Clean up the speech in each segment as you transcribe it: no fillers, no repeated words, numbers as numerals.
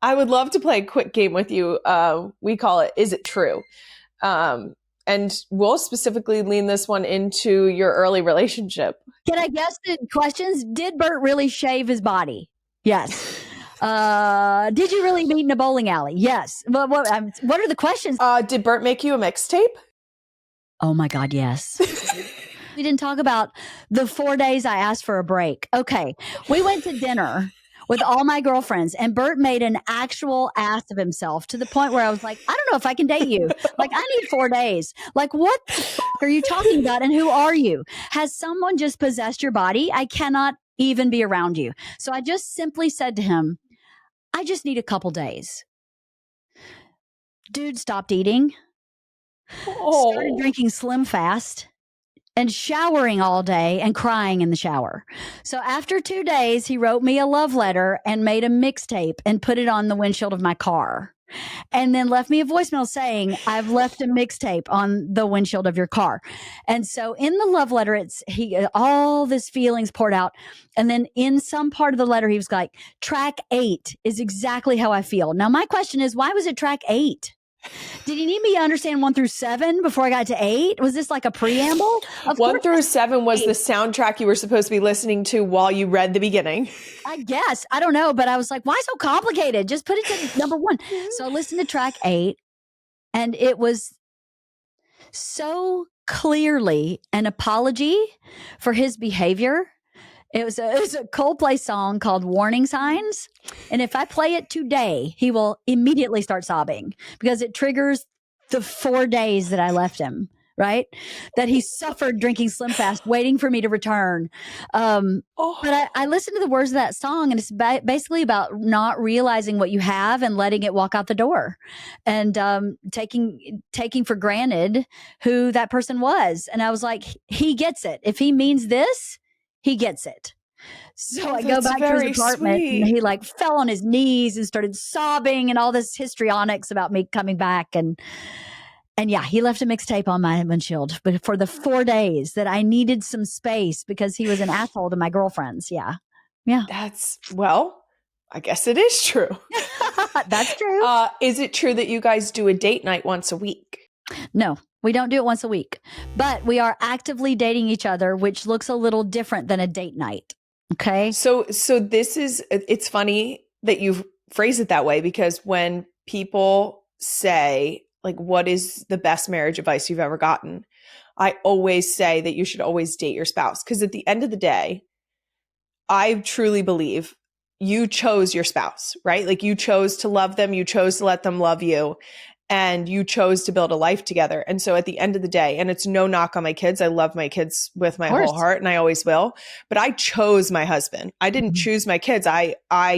I would love to play a quick game with you. We call it Is It True? And we'll specifically lean this one into your early relationship. Can I guess the questions? Did Bert really shave his body? Yes. Did you really meet in a bowling alley? Yes. But what are the questions? Did Bert make you a mixtape? Oh my God, yes. We didn't talk about the 4 days I asked for a break. Okay. We went to dinner with all my girlfriends, and Bert made an actual ass of himself to the point where I was like, I don't know if I can date you. Like, I need 4 days. Like, what the fuck are you talking about? And who are you? Has someone just possessed your body? I cannot even be around you. So I just simply said to him, I just need a couple days. Dude stopped eating, started drinking Slim Fast, and showering all day and crying in the shower. So after 2 days, he wrote me a love letter and made a mixtape and put it on the windshield of my car. And then left me a voicemail saying, I've left a mixtape on the windshield of your car. And so in the love letter, all this feelings poured out. And then in some part of the letter, he was like, track 8 is exactly how I feel. Now, my question is, why was it track 8? Did he need me to understand 1 through 7 before I got to 8? Was this like a preamble? 1 through 7 was the soundtrack you were supposed to be listening to while you read the beginning. I guess. I don't know. But I was like, why so complicated? Just put it to number 1. So I listened to track 8, and it was so clearly an apology for his behavior. It was a Coldplay song called Warning Signs. And if I play it today, he will immediately start sobbing because it triggers the 4 days that I left him, right? That he suffered drinking Slim Fast, waiting for me to return. But I listened to the words of that song, and it's basically about not realizing what you have and letting it walk out the door, and taking for granted who that person was. And I was like, he gets it. If he means this, he gets it. So I go back to his apartment, and he like fell on his knees and started sobbing and all this histrionics about me coming back. And yeah, he left a mixtape on my windshield, but for the 4 days that I needed some space because he was an asshole to my girlfriends. Yeah. I guess it is true. That's true. Is it true that you guys do a date night once a week? No. We don't do it once a week, but we are actively dating each other, which looks a little different than a date night. Okay. So it's funny that you phrase it that way, because when people say, like, what is the best marriage advice you've ever gotten? I always say that you should always date your spouse. Because at the end of the day, I truly believe you chose your spouse, right? Like, you chose to love them. You chose to let them love you. And you chose to build a life together. And so at the end of the day, and it's no knock on my kids, I love my kids with my whole heart, and I always will, but I chose my husband. I didn't choose my kids. I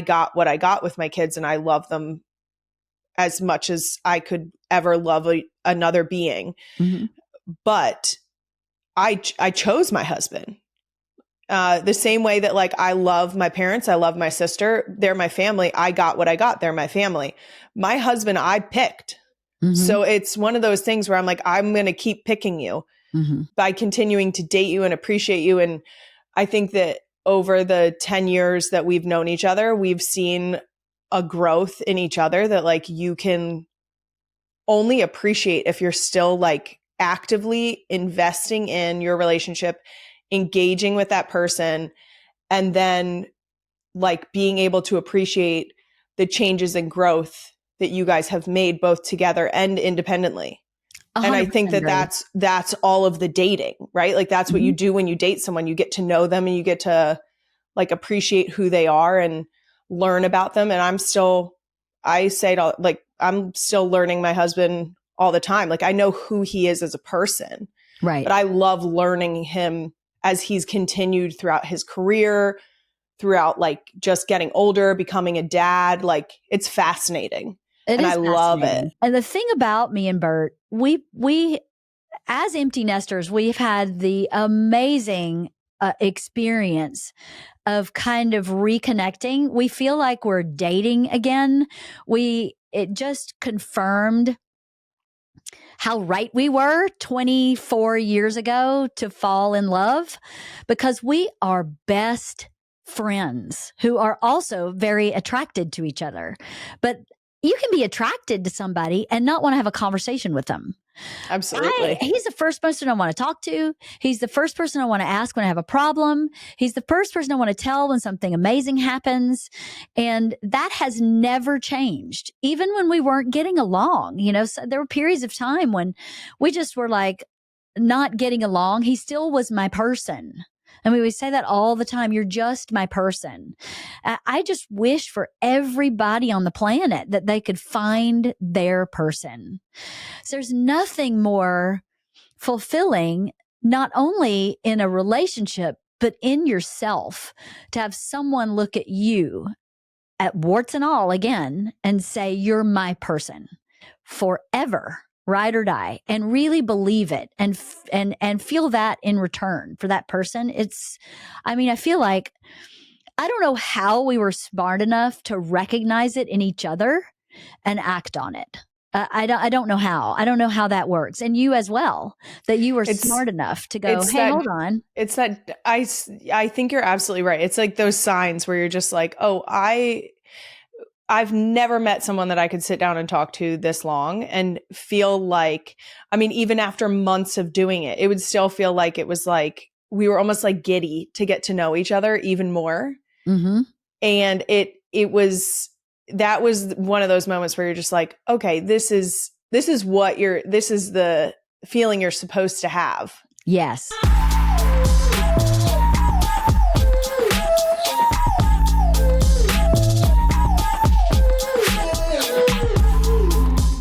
got what I got with my kids, and I love them as much as I could ever love another being. Mm-hmm. But I chose my husband. The same way that, like, I love my parents, I love my sister, they're my family. I got what I got, they're my family. My husband, I picked. Mm-hmm. So it's one of those things where I'm like, I'm going to keep picking you by continuing to date you and appreciate you. And I think that over the 10 years that we've known each other, we've seen a growth in each other that, like, you can only appreciate if you're still, like, actively investing in your relationship, engaging with that person, and then, like, being able to appreciate the changes and growth that you guys have made both together and independently. And I think that that's all of the dating, right? Like, that's what you do when you date someone. You get to know them, and you get to, like, appreciate who they are and learn about them. And I'm still learning my husband all the time. Like, I know who he is as a person, right? But I love learning him as he's continued throughout his career, throughout, like, just getting older, becoming a dad. Like, it's fascinating. And I love it. And the thing about me and Bert, we as empty nesters, we've had the amazing experience of kind of reconnecting. We feel like we're dating again. It just confirmed how right we were 24 years ago to fall in love, because we are best friends who are also very attracted to each other. But you can be attracted to somebody and not want to have a conversation with them. Absolutely. He's the first person I want to talk to. He's the first person I want to ask when I have a problem. He's the first person I want to tell when something amazing happens. And that has never changed. Even when we weren't getting along, so there were periods of time when we just were like not getting along. He still was my person. I mean, we say that all the time. You're just my person. I just wish for everybody on the planet that they could find their person. So there's nothing more fulfilling, not only in a relationship, but in yourself, to have someone look at you at warts and all again and say, you're my person forever. Ride or die, and really believe it and feel that in return for that person. I feel like I don't know how we were smart enough to recognize it in each other and act on it. I don't know how. I don't know how that works. And you as well, that you were smart enough to go, hey, hold on. It's that I think you're absolutely right. It's like those signs where you're just like, oh, I've never met someone that I could sit down and talk to this long and feel like, even after months of doing it, it would still feel like it was like we were almost like giddy to get to know each other even more. Mm-hmm. And that was one of those moments where you're just like, okay, this is the feeling you're supposed to have. Yes.